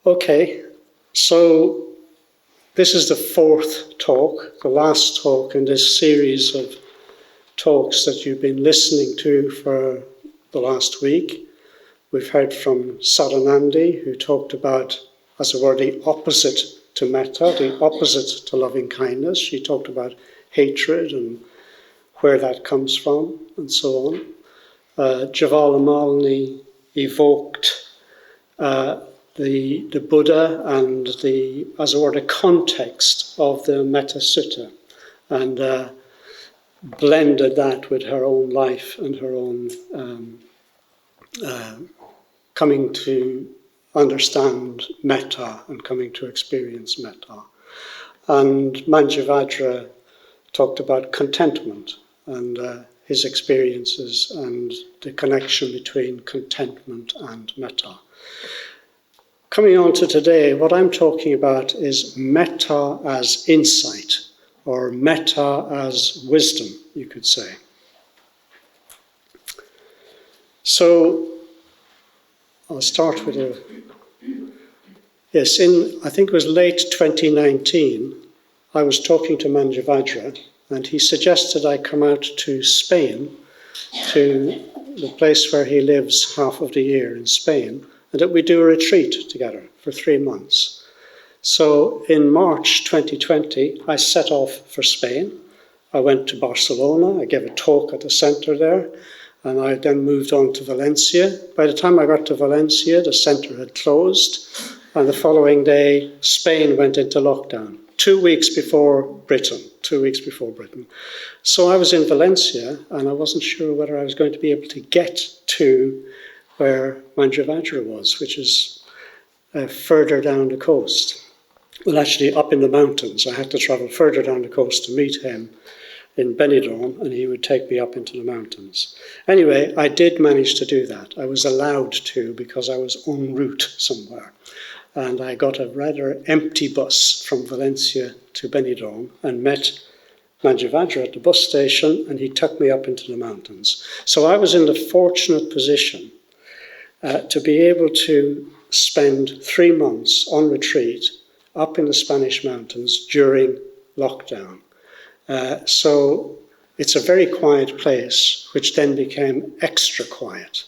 Okay, so this is the fourth talk, the last talk in this series of talks that you've been listening to for the last week. We've heard from Sadanandi, who talked about, as it were, the opposite to metta, the opposite to loving kindness. She talked about hatred and where that comes from, and so on. Javalamali evoked the Buddha and the, as it were, the context of the Metta Sutta, and blended that with her own life and her own coming to understand metta and coming to experience metta. And Manjavajra talked about contentment and his experiences and the connection between contentment and metta. Coming on to today, what I'm talking about is metta as insight, or metta as wisdom, you could say. So, I'll start with yes, I think it was late 2019, I was talking to Manjavajra, and he suggested I come out to Spain, to the place where he lives half of the year in Spain, and that we do a retreat together for 3 months. So in March 2020, I set off for Spain. I went to Barcelona, I gave a talk at the centre there, and I then moved on to Valencia. By the time I got to Valencia, the centre had closed, and the following day, Spain went into lockdown, 2 weeks before Britain. So I was in Valencia, and I wasn't sure whether I was going to be able to get to where Manjavajra was, which is further down the coast. Well, actually, up in the mountains. I had to travel further down the coast to meet him in Benidorm, and he would take me up into the mountains. Anyway, I did manage to do that. I was allowed to because I was en route somewhere. And I got a rather empty bus from Valencia to Benidorm and met Manjavajra at the bus station, and he took me up into the mountains. So I was in the fortunate position to be able to spend 3 months on retreat up in the Spanish mountains during lockdown. So it's a very quiet place, which then became extra quiet,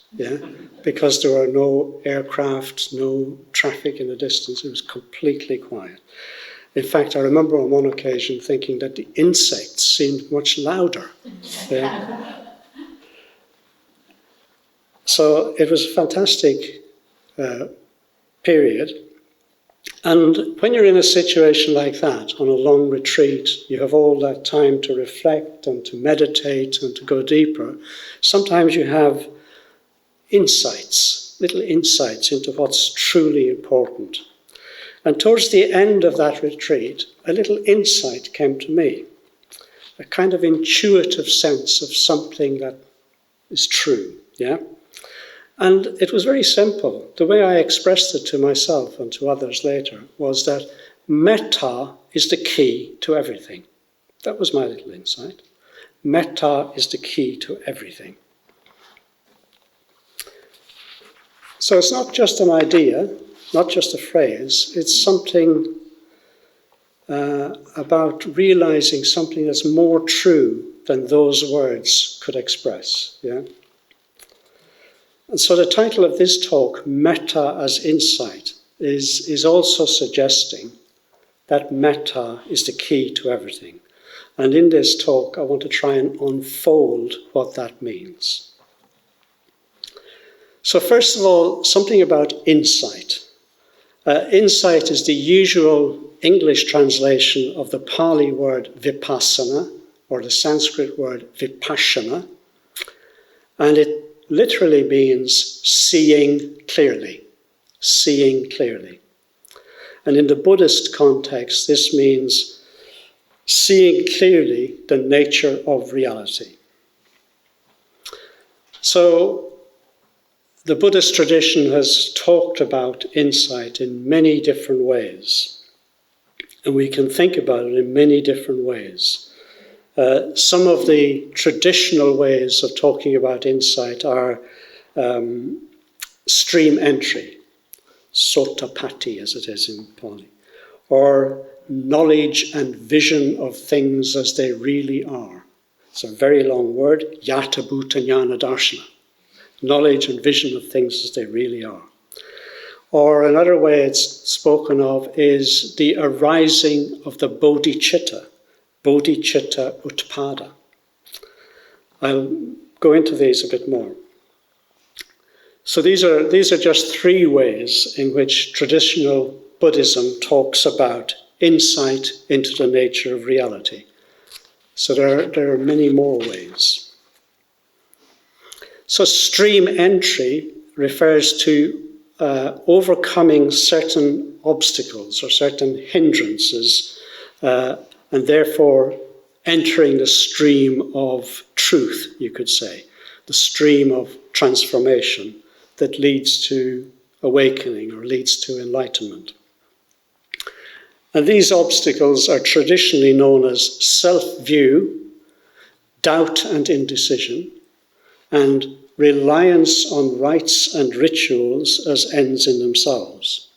because there were no aircraft, no traffic in the distance. It was completely quiet. In fact, I remember on one occasion thinking that the insects seemed much louder. So it was a fantastic period. And when you're in a situation like that, on a long retreat, you have all that time to reflect and to meditate and to go deeper. Sometimes you have insights, little insights into what's truly important. And towards the end of that retreat, a little insight came to me, a kind of intuitive sense of something that is true, And it was very simple. The way I expressed it to myself and to others later was that metta is the key to everything. That was my little insight. Metta is the key to everything. So it's not just an idea, not just a phrase, it's something about realizing something that's more true than those words could express, And so the title of this talk, Metta as Insight, is also suggesting that metta is the key to everything. And in this talk, I want to try and unfold what that means. So first of all, something about insight. Insight is the usual English translation of the Pali word vipassana, or the Sanskrit word vipassana, and it literally means seeing clearly, seeing clearly. And in the Buddhist context, this means seeing clearly the nature of reality. So the Buddhist tradition has talked about insight in many different ways, and we can think about it in many different ways. Some of the traditional ways of talking about insight are stream entry. sotapatti as it is in Pali, or knowledge and vision of things as they really are. It's a very long word, yata bhuta jnana darshana, knowledge and vision of things as they really are. Or another way it's spoken of is the arising of the bodhicitta utpada. I'll go into these a bit more. So these are just three ways in which traditional Buddhism talks about insight into the nature of reality. So there are many more ways. So stream entry refers to overcoming certain obstacles or certain hindrances, and therefore entering the stream of truth, you could say, the stream of transformation that leads to awakening or leads to enlightenment. And these obstacles are traditionally known as self-view, doubt and indecision, and reliance on rites and rituals as ends in themselves.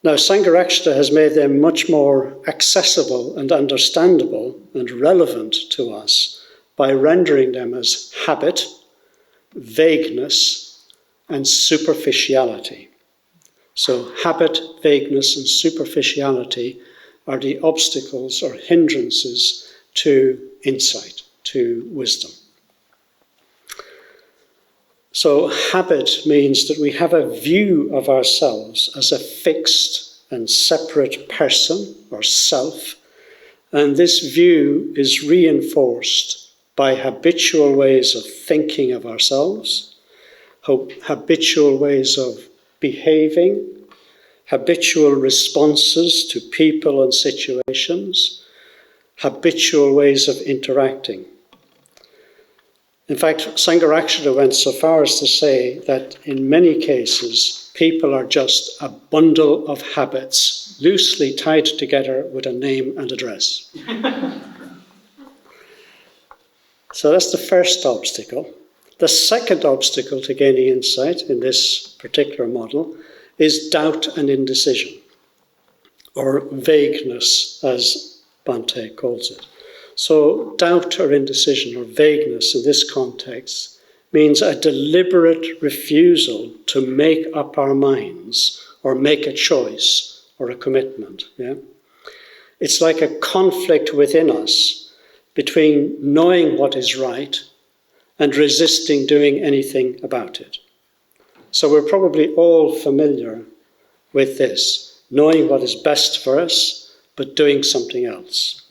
Now, Sangharakshita has made them much more accessible and understandable and relevant to us by rendering them as habit, vagueness, and superficiality. So habit, vagueness, and superficiality are the obstacles or hindrances to insight, to wisdom. So habit means that we have a view of ourselves as a fixed and separate person or self, and this view is reinforced by habitual ways of thinking of ourselves, habitual ways of behaving, habitual responses to people and situations, habitual ways of interacting. In fact, Sangharakshita went so far as to say that in many cases, people are just a bundle of habits loosely tied together with a name and address. So that's the first obstacle. The second obstacle to gaining insight in this particular model is doubt and indecision, or vagueness, as Bhante calls it. So doubt or indecision or vagueness in this context means a deliberate refusal to make up our minds or make a choice or a commitment. Yeah? It's like a conflict within us between knowing what is right and resisting doing anything about it. So we're probably all familiar with this, knowing what is best for us, but doing something else.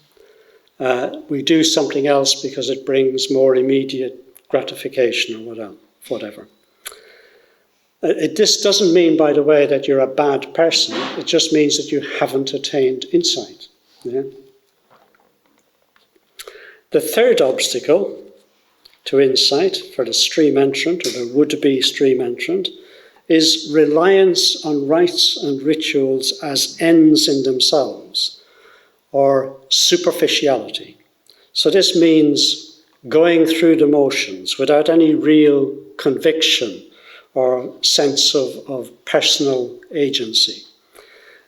We do something else because it brings more immediate gratification or whatever. This doesn't mean, by the way, that you're a bad person. It just means that you haven't attained insight. Yeah? The third obstacle to insight for the stream entrant or the would-be stream entrant is reliance on rites and rituals as ends in themselves, or superficiality. So this means going through the motions without any real conviction or sense of personal agency.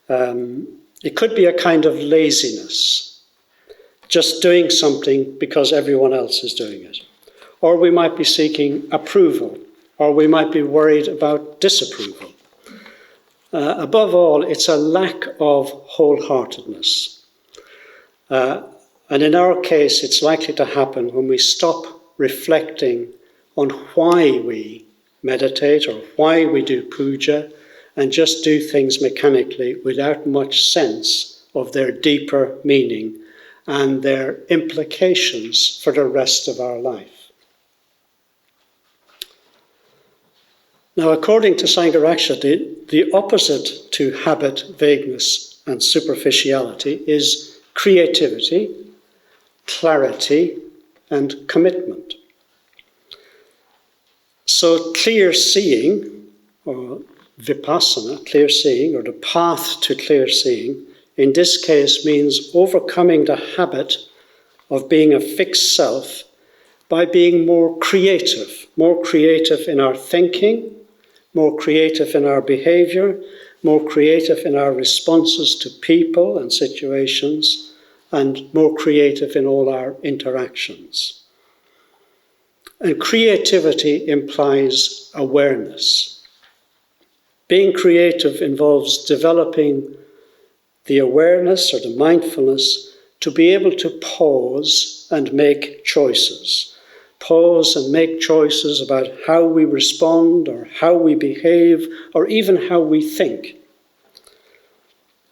It could be a kind of laziness, just doing something because everyone else is doing it. Or we might be seeking approval, or we might be worried about disapproval. Above all, it's a lack of wholeheartedness. And in our case, it's likely to happen when we stop reflecting on why we meditate or why we do puja and just do things mechanically without much sense of their deeper meaning and their implications for the rest of our life. Now, according to Sangharakshita, the opposite to habit, vagueness, and superficiality is creativity, clarity, and commitment. So clear seeing, or vipassana, clear seeing, or the path to clear seeing, in this case means overcoming the habit of being a fixed self by being more creative in our thinking, more creative in our behavior, more creative in our responses to people and situations, and more creative in all our interactions. And creativity implies awareness. Being creative involves developing the awareness or the mindfulness to be able to pause and make choices. Pause and make choices about how we respond or how we behave or even how we think.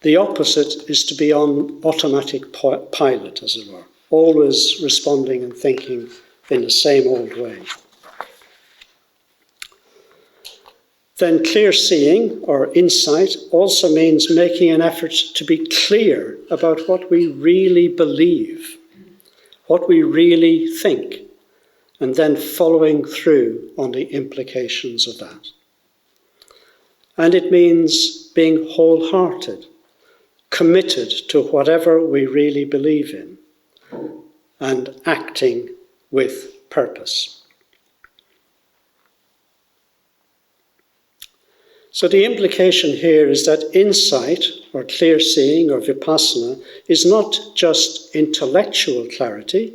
The opposite is to be on automatic pilot, as it were, always responding and thinking in the same old way. Then clear seeing or insight also means making an effort to be clear about what we really believe, what we really think, and then following through on the implications of that. And it means being wholehearted, committed to whatever we really believe in, and acting with purpose. So the implication here is that insight, or clear seeing, or vipassana, is not just intellectual clarity,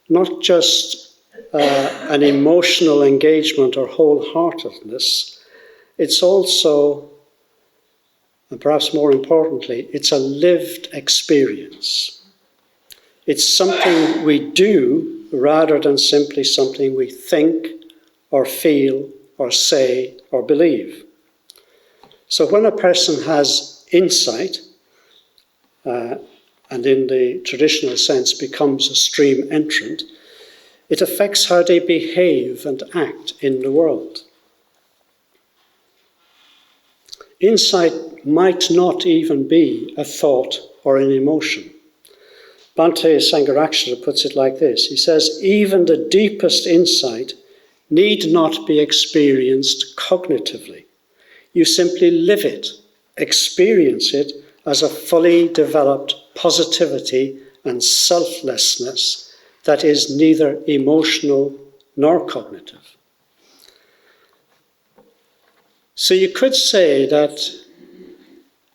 not just an emotional engagement or wholeheartedness. It's also, and perhaps more importantly, it's a lived experience. It's something we do rather than simply something we think or feel or say or believe. So when a person has insight, and in the traditional sense becomes a stream entrant, it affects how they behave and act in the world. Insight might not even be a thought or an emotion. Bhante Sangharakshara puts it like this. He says, even the deepest insight need not be experienced cognitively. You simply live it, experience it as a fully developed positivity and selflessness that is neither emotional nor cognitive. So you could say that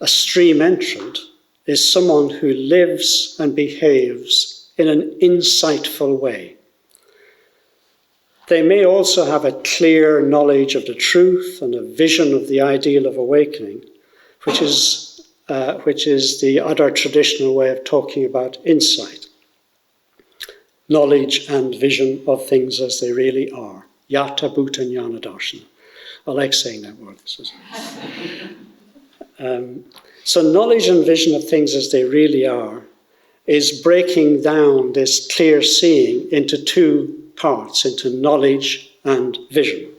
a stream entrant is someone who lives and behaves in an insightful way. They may also have a clear knowledge of the truth and a vision of the ideal of awakening, which is the other traditional way of talking about insight. Knowledge and vision of things as they really are. Yata bhuta jnana darshana. I like saying that word. So knowledge and vision of things as they really are is breaking down this clear seeing into two parts, into knowledge and vision.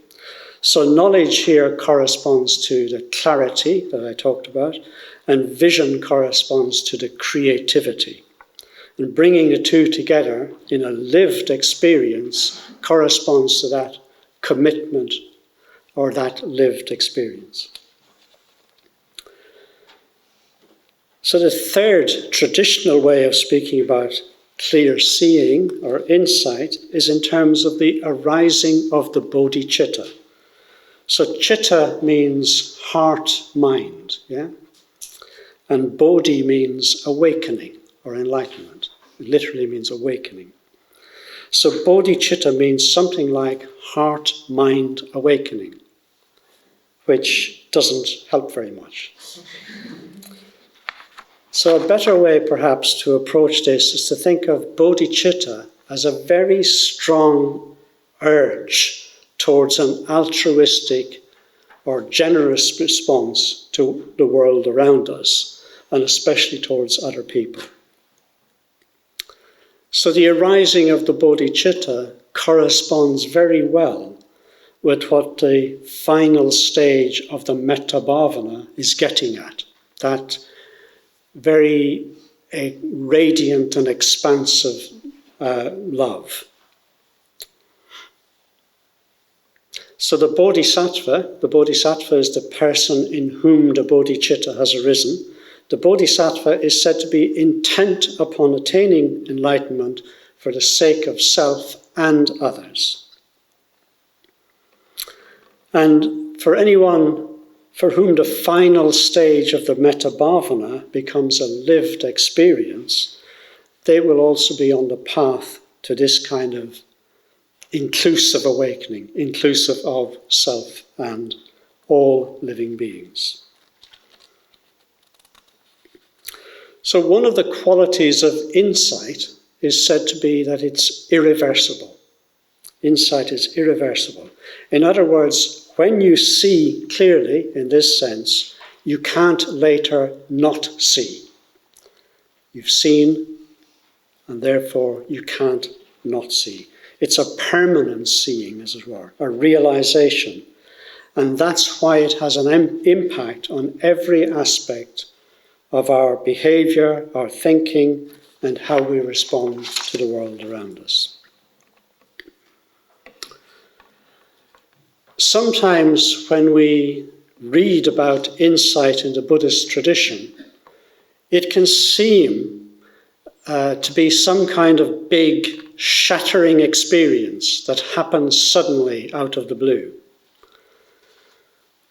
So knowledge here corresponds to the clarity that I talked about, and vision corresponds to the creativity. And bringing the two together in a lived experience corresponds to that commitment or that lived experience. So the third traditional way of speaking about clear seeing or insight is in terms of the arising of the bodhicitta. So chitta means heart, mind, yeah? And bodhi means awakening or enlightenment. It literally means awakening. So bodhicitta means something like heart, mind, awakening, which doesn't help very much. So a better way perhaps to approach this is to think of bodhicitta as a very strong urge towards an altruistic or generous response to the world around us, and especially towards other people. So the arising of the bodhicitta corresponds very well with what the final stage of the Metta Bhavana is getting at, that very radiant and expansive love. So the Bodhisattva is the person in whom the bodhicitta has arisen. The Bodhisattva is said to be intent upon attaining enlightenment for the sake of self and others. And for anyone for whom the final stage of the Metta Bhavana becomes a lived experience, they will also be on the path to this kind of inclusive awakening, inclusive of self and all living beings. So one of the qualities of insight is said to be that it's irreversible. Insight is irreversible. In other words, when you see clearly, in this sense, you can't later not see. You've seen, and therefore you can't not see. It's a permanent seeing, as it were, a realization. And that's why it has an impact on every aspect of our behavior, our thinking, and how we respond to the world around us. Sometimes when we read about insight in the Buddhist tradition, it can seem to be some kind of big, shattering experience that happens suddenly out of the blue.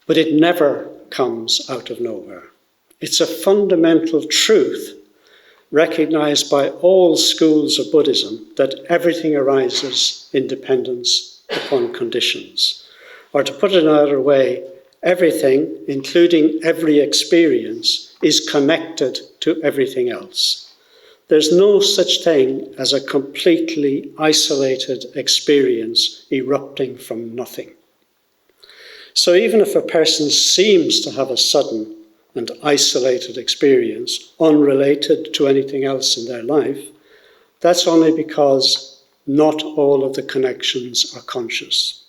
But it never comes out of nowhere. It's a fundamental truth recognized by all schools of Buddhism that everything arises in dependence upon conditions. Or to put it another way, everything, including every experience, is connected to everything else. There's no such thing as a completely isolated experience erupting from nothing. So even if a person seems to have a sudden and isolated experience, unrelated to anything else in their life, that's only because not all of the connections are conscious.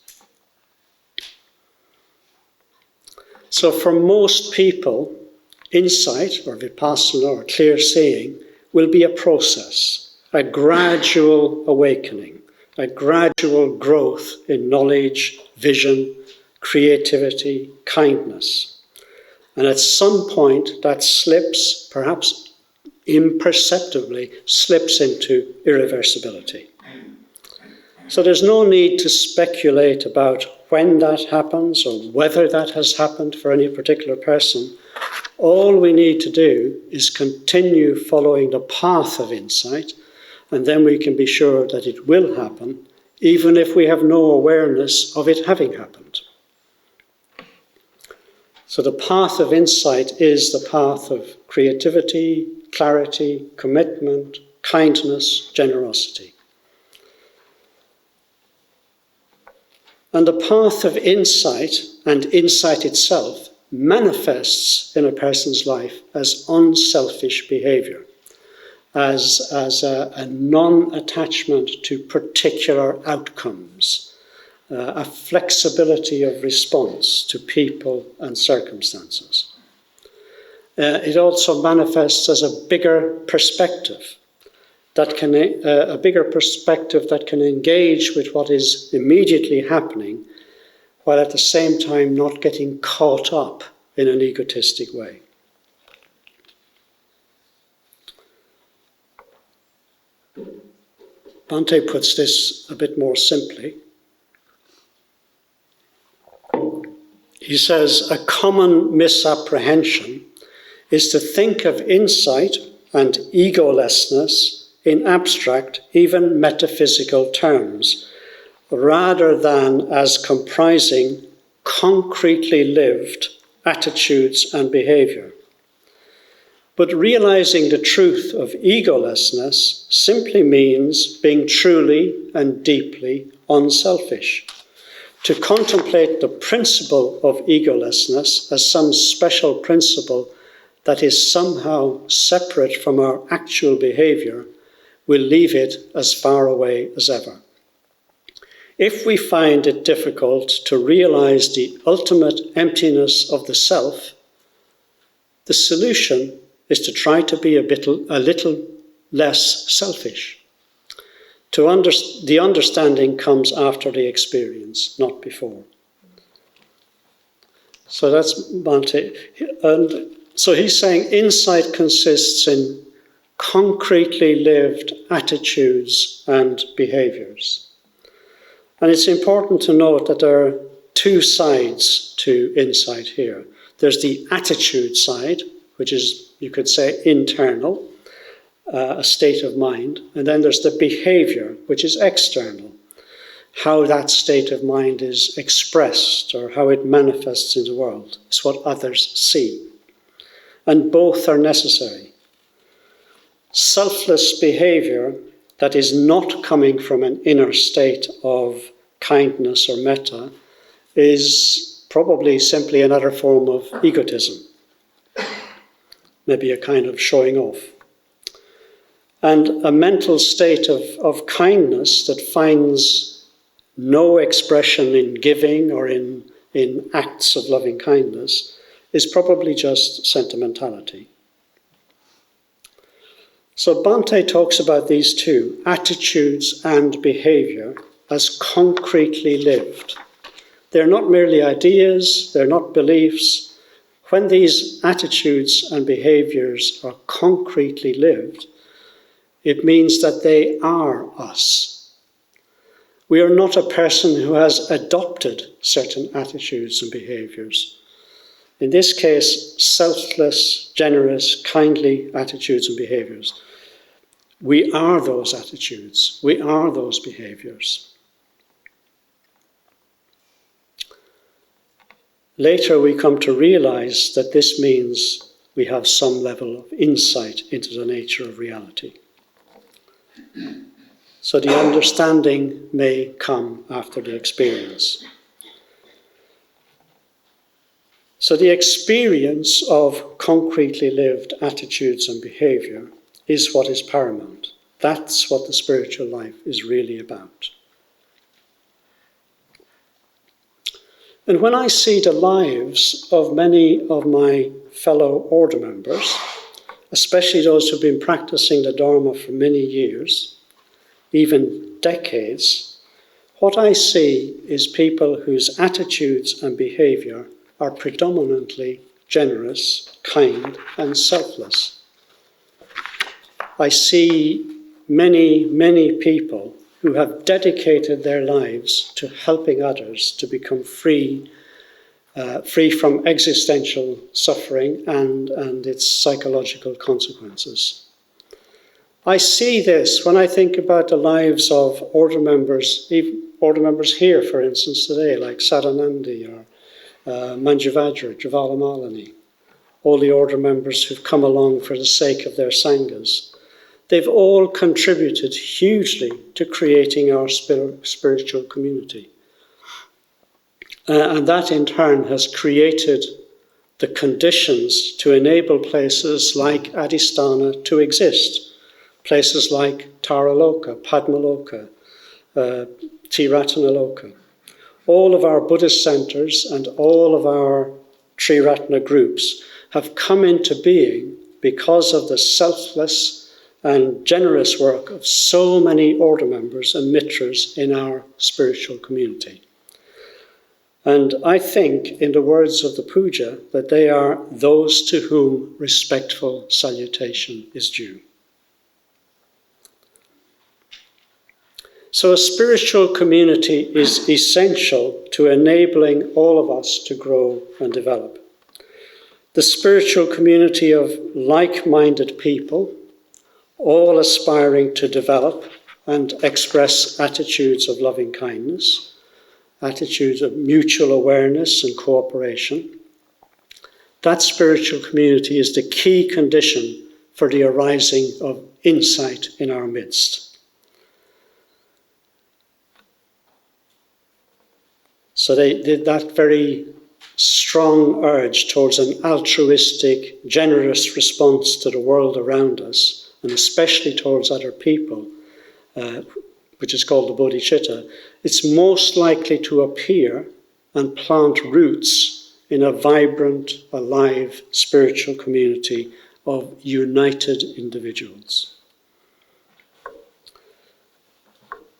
So for most people, insight or vipassana or clear seeing will be a process, a gradual awakening, a gradual growth in knowledge, vision, creativity, kindness. And at some point that slips, perhaps imperceptibly, slips into irreversibility. So there's no need to speculate about when that happens or whether that has happened for any particular person. All we need to do is continue following the path of insight, and then we can be sure that it will happen, even if we have no awareness of it having happened. So the path of insight is the path of creativity, clarity, commitment, kindness, generosity. And the path of insight and insight itself manifests in a person's life as unselfish behavior, as a non-attachment to particular outcomes, a flexibility of response to people and circumstances. It also manifests as a bigger perspective that can engage with what is immediately happening, while at the same time not getting caught up in an egotistic way. Bhante puts this a bit more simply. He says, a common misapprehension is to think of insight and egolessness in abstract, even metaphysical terms, rather than as comprising concretely lived attitudes and behavior. But realizing the truth of egolessness simply means being truly and deeply unselfish. To contemplate the principle of egolessness as some special principle that is somehow separate from our actual behavior will leave it as far away as ever. If we find it difficult to realize the ultimate emptiness of the self, the solution is to try to be a little less selfish. The understanding comes after the experience, not before. So that's Bhante. And so he's saying insight consists in concretely lived attitudes and behaviors. And it's important to note that there are two sides to insight here. There's the attitude side, which is, you could say, internal, a state of mind. And then there's the behavior, which is external, how that state of mind is expressed or how it manifests in the world. It's what others see. And both are necessary. Selfless behavior that is not coming from an inner state of kindness or metta is probably simply another form of egotism, maybe a kind of showing off. And a mental state of kindness that finds no expression in giving or in acts of loving kindness is probably just sentimentality. So Bhante talks about these two, attitudes and behavior, as concretely lived. They're not merely ideas, they're not beliefs. When these attitudes and behaviors are concretely lived, it means that they are us. We are not a person who has adopted certain attitudes and behaviors. In this case, selfless, generous, kindly attitudes and behaviors. We are those attitudes. We are those behaviors. Later we come to realize that this means we have some level of insight into the nature of reality. So the understanding may come after the experience. So the experience of concretely lived attitudes and behavior is what is paramount. That's what the spiritual life is really about. And when I see the lives of many of my fellow order members, especially those who've been practicing the Dharma for many years, even decades, what I see is people whose attitudes and behavior are predominantly generous, kind, and selfless. I see many, many people who have dedicated their lives to helping others to become free from existential suffering and its psychological consequences. I see this when I think about the lives of order members, even order members here, for instance, today, like Sadanandi or Manjuvajra, Javalamali, all the order members who've come along for the sake of their sanghas. They've all contributed hugely to creating our spiritual community. And that in turn has created the conditions to enable places like Adhisthana to exist. Places like Taraloka, Padmaloka, Triratnaloka. All of our Buddhist centres and all of our Triratna groups have come into being because of the selfless and generous work of so many order members and mitras in our spiritual community. And I think, in the words of the puja, that they are those to whom respectful salutation is due. So a spiritual community is essential to enabling all of us to grow and develop. The spiritual community of like-minded people, all aspiring to develop and express attitudes of loving kindness, attitudes of mutual awareness and cooperation. That spiritual community is the key condition for the arising of insight in our midst. So they did that very strong urge towards an altruistic, generous response to the world around us, and especially towards other people, which is called the bodhicitta. It's most likely to appear and plant roots in a vibrant, alive spiritual community of united individuals.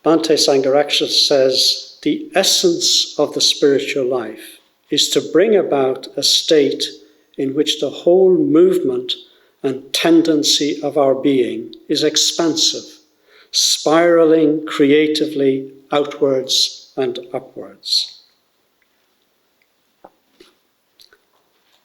Bhante Sangharakshita says, the essence of the spiritual life is to bring about a state in which the whole movement and tendency of our being is expansive, spiraling creatively outwards and upwards.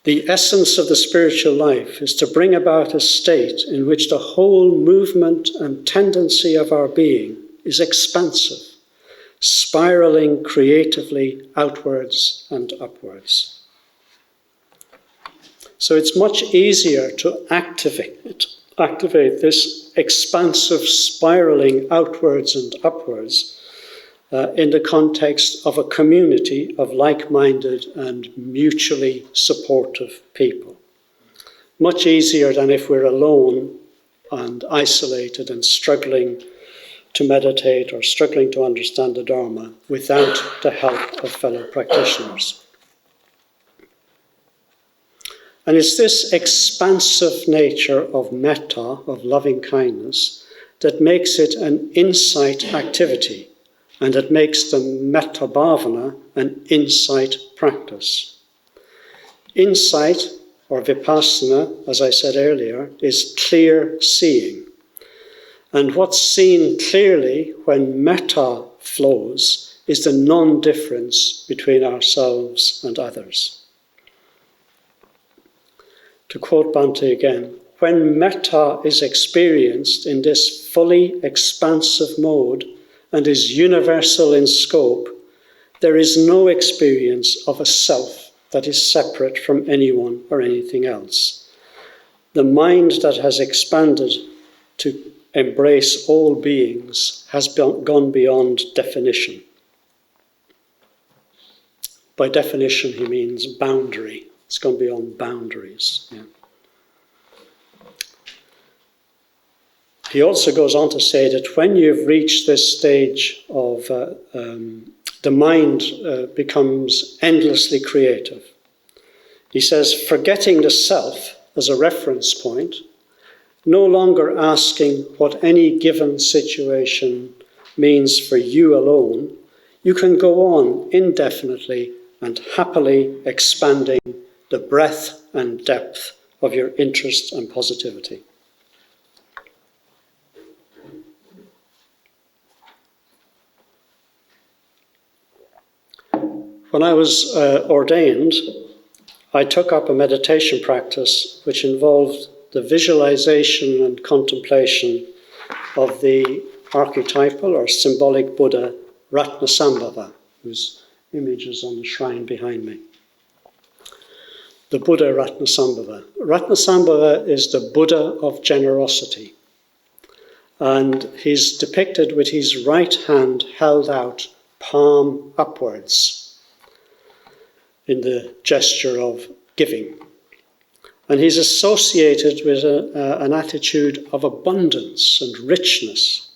The essence of the spiritual life is to bring about a state in which the whole movement and tendency of our being is expansive, spiraling creatively outwards and upwards. So it's much easier to activate this expansive spiraling outwards and upwards in the context of a community of like-minded and mutually supportive people. Much easier than if we're alone and isolated and struggling to meditate or struggling to understand the Dharma without the help of fellow practitioners. And it's this expansive nature of metta, of loving kindness, that makes it an insight activity, and that makes the metta bhavana an insight practice. Insight, or vipassana, as I said earlier, is clear seeing. And what's seen clearly when metta flows is the non-difference between ourselves and others. To quote Bhante again, when metta is experienced in this fully expansive mode and is universal in scope, there is no experience of a self that is separate from anyone or anything else. The mind that has expanded to embrace all beings has gone beyond definition. By definition, he means boundary. It's gone beyond boundaries. Yeah. He also goes on to say that when you've reached this stage of the mind becomes endlessly creative. He says, forgetting the self as a reference point, no longer asking what any given situation means for you alone, you can go on indefinitely and happily expanding the breadth and depth of your interest and positivity. When I was ordained, I took up a meditation practice which involved the visualization and contemplation of the archetypal or symbolic Buddha Ratnasambhava, whose image is on the shrine behind me. The Buddha Ratnasambhava. Ratnasambhava is the Buddha of generosity. And he's depicted with his right hand held out, palm upwards, in the gesture of giving. And he's associated with an attitude of abundance and richness.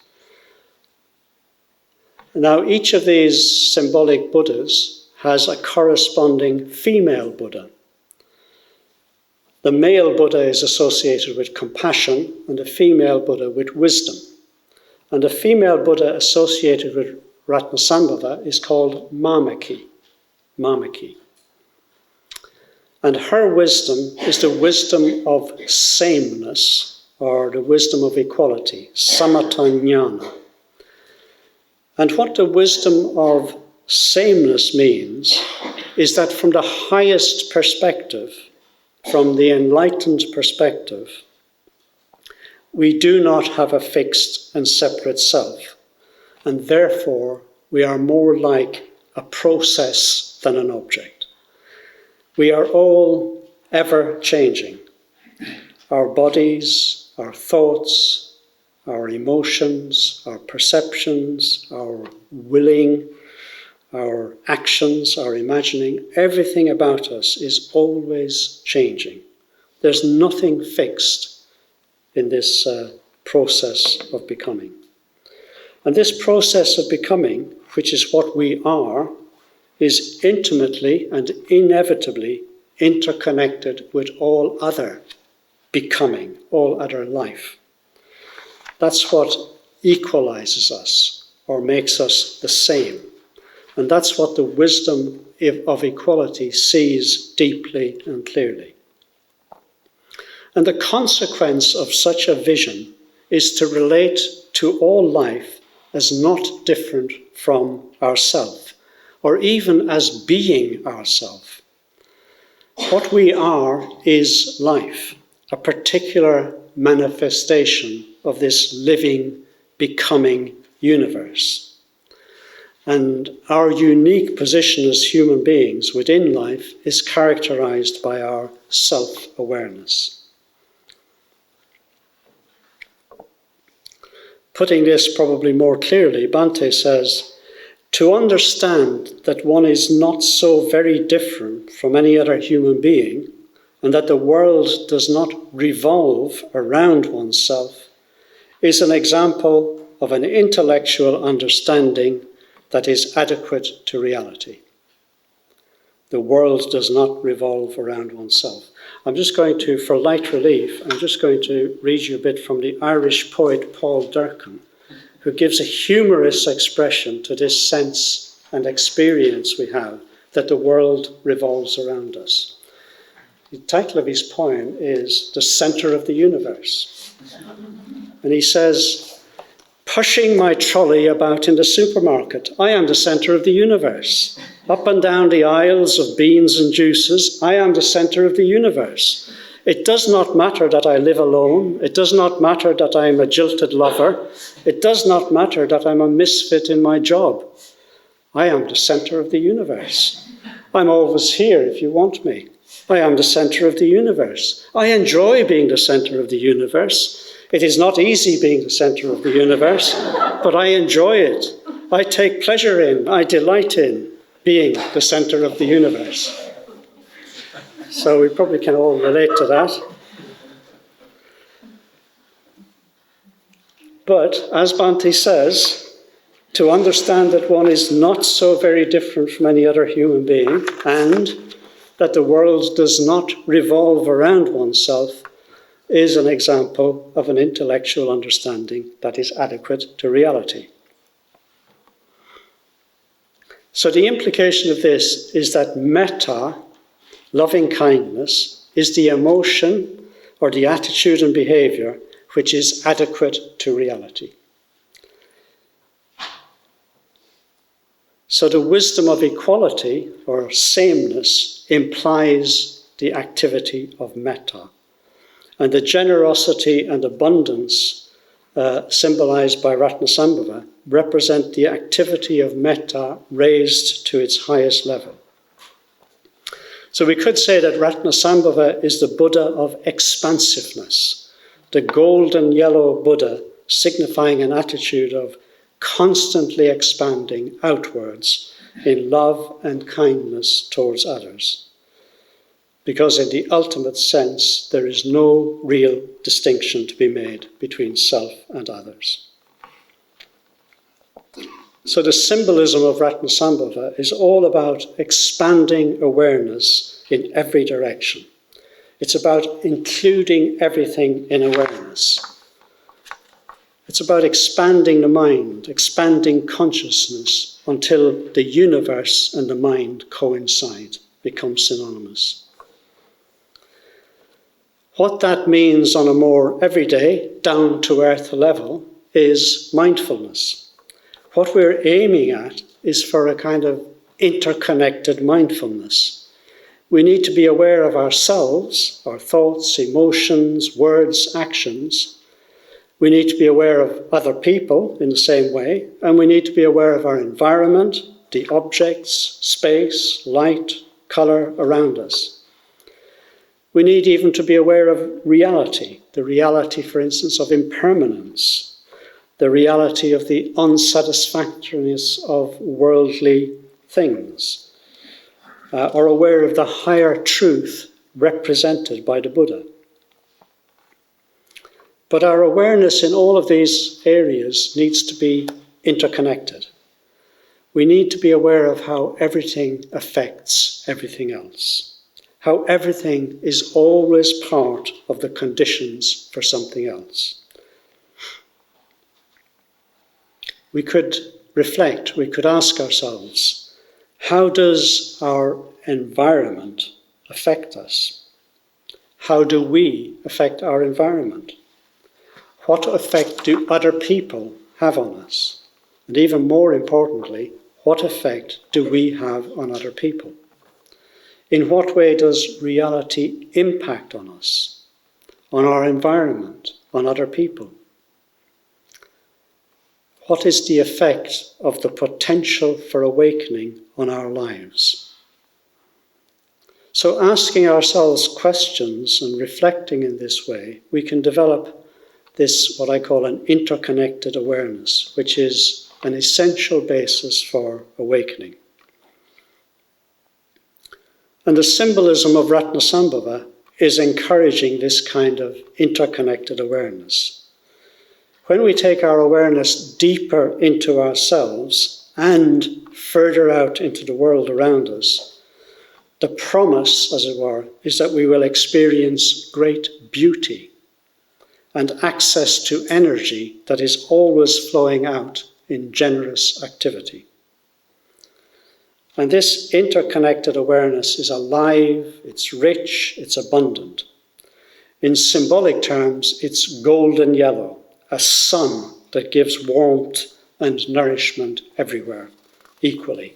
Now, each of these symbolic Buddhas has a corresponding female Buddha. The male Buddha is associated with compassion and the female Buddha with wisdom. And the female Buddha associated with Ratnasambhava is called Mamaki. And her wisdom is the wisdom of sameness, or the wisdom of equality, samatanyana. And what the wisdom of sameness means is that from the highest perspective, from the enlightened perspective, we do not have a fixed and separate self, and therefore we are more like a process than an object. We are all ever changing. Our bodies, our thoughts, our emotions, our perceptions, our willing, our actions, our imagining, everything about us is always changing. There's nothing fixed in this process of becoming. And this process of becoming, which is what we are, is intimately and inevitably interconnected with all other becoming, all other life. That's what equalizes us or makes us the same. And that's what the wisdom of equality sees deeply and clearly. And the consequence of such a vision is to relate to all life as not different from ourself, or even as being ourself. What we are is life, a particular manifestation of this living, becoming universe. And our unique position as human beings within life is characterized by our self-awareness. Putting this probably more clearly, Bhante says, to understand that one is not so very different from any other human being, and that the world does not revolve around oneself, is an example of an intellectual understanding that is adequate to reality. The world does not revolve around oneself. I'm just going to, for light relief, I'm just going to read you a bit from the Irish poet Paul Durcan, who gives a humorous expression to this sense and experience we have that the world revolves around us. The title of his poem is The Centre of the Universe. And he says, pushing my trolley about in the supermarket, I am the centre of the universe. Up and down the aisles of beans and juices, I am the centre of the universe. It does not matter that I live alone. It does not matter that I am a jilted lover. It does not matter that I'm a misfit in my job. I am the centre of the universe. I'm always here if you want me. I am the centre of the universe. I enjoy being the centre of the universe. It is not easy being the centre of the universe, but I enjoy it. I take pleasure in, I delight in being the centre of the universe. So we probably can all relate to that. But, as Bhante says, to understand that one is not so very different from any other human being, and that the world does not revolve around oneself, is an example of an intellectual understanding that is adequate to reality. So the implication of this is that metta, loving kindness, is the emotion or the attitude and behavior which is adequate to reality. So the wisdom of equality or sameness implies the activity of metta. And the generosity and abundance symbolized by Ratnasambhava represent the activity of metta raised to its highest level. So we could say that Ratnasambhava is the Buddha of expansiveness, the golden yellow Buddha signifying an attitude of constantly expanding outwards in love and kindness towards others. Because in the ultimate sense, there is no real distinction to be made between self and others. So the symbolism of Ratnasambhava is all about expanding awareness in every direction. It's about including everything in awareness. It's about expanding the mind, expanding consciousness until the universe and the mind coincide, become synonymous. What that means on a more everyday, down-to-earth level is mindfulness. What we're aiming at is for a kind of interconnected mindfulness. We need to be aware of ourselves, our thoughts, emotions, words, actions. We need to be aware of other people in the same way, and we need to be aware of our environment, the objects, space, light, colour around us. We need even to be aware of reality, the reality, for instance, of impermanence, the reality of the unsatisfactoriness of worldly things, or aware of the higher truth represented by the Buddha. But our awareness in all of these areas needs to be interconnected. We need to be aware of how everything affects everything else. How everything is always part of the conditions for something else. We could reflect, we could ask ourselves, how does our environment affect us? How do we affect our environment? What effect do other people have on us? And even more importantly, what effect do we have on other people? In what way does reality impact on us, on our environment, on other people? What is the effect of the potential for awakening on our lives? So asking ourselves questions and reflecting in this way, we can develop this, what I call an interconnected awareness, which is an essential basis for awakening. And the symbolism of Ratnasambhava is encouraging this kind of interconnected awareness. When we take our awareness deeper into ourselves and further out into the world around us, the promise, as it were, is that we will experience great beauty and access to energy that is always flowing out in generous activity. And this interconnected awareness is alive, it's rich, it's abundant. In symbolic terms, it's golden yellow, a sun that gives warmth and nourishment everywhere, equally,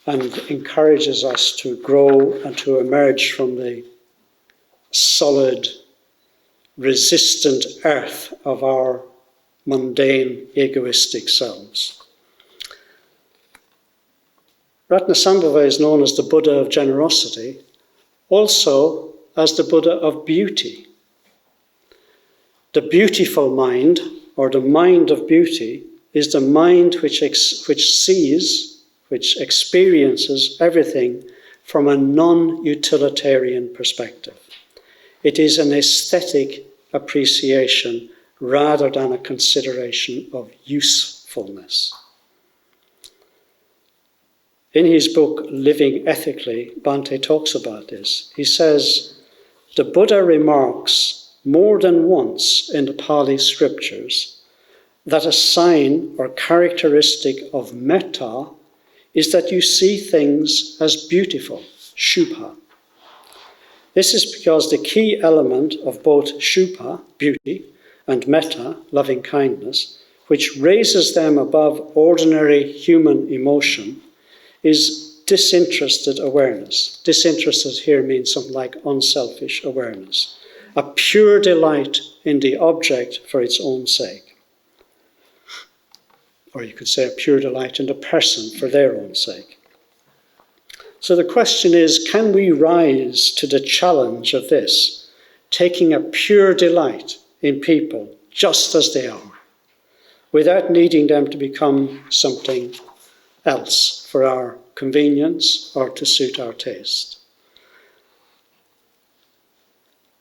and encourages us to grow and to emerge from the solid, resistant earth of our mundane, egoistic selves. Ratnasambhava is known as the Buddha of generosity, also as the Buddha of beauty. The beautiful mind, or the mind of beauty, is the mind which sees, which experiences everything from a non-utilitarian perspective. It is an aesthetic appreciation rather than a consideration of usefulness. In his book, Living Ethically, Bhante talks about this. He says, the Buddha remarks more than once in the Pali scriptures that a sign or characteristic of metta is that you see things as beautiful, shubha. This is because the key element of both shubha, beauty, and metta, loving kindness, which raises them above ordinary human emotion, is disinterested awareness. Disinterested here means something like unselfish awareness. A pure delight in the object for its own sake. Or you could say a pure delight in the person for their own sake. So the question is, can we rise to the challenge of this, taking a pure delight in people just as they are, without needing them to become something else for our convenience or to suit our taste?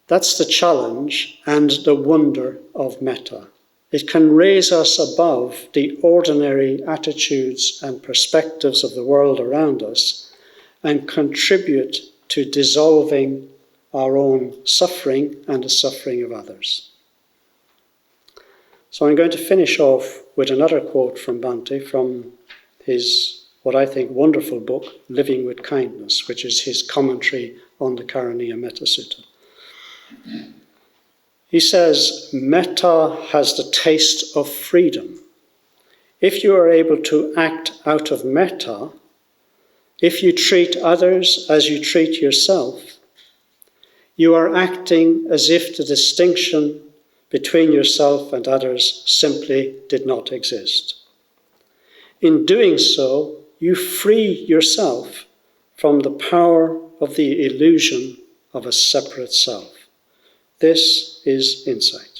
That's the challenge and the wonder of metta. It can raise us above the ordinary attitudes and perspectives of the world around us and contribute to dissolving our own suffering and the suffering of others. So I'm going to finish off with another quote from Bhante from his, what I think, wonderful book, Living with Kindness, which is his commentary on the Karaniya Metta Sutta. He says, metta has the taste of freedom. If you are able to act out of metta, if you treat others as you treat yourself, you are acting as if the distinction between yourself and others simply did not exist. In doing so, you free yourself from the power of the illusion of a separate self. This is insight.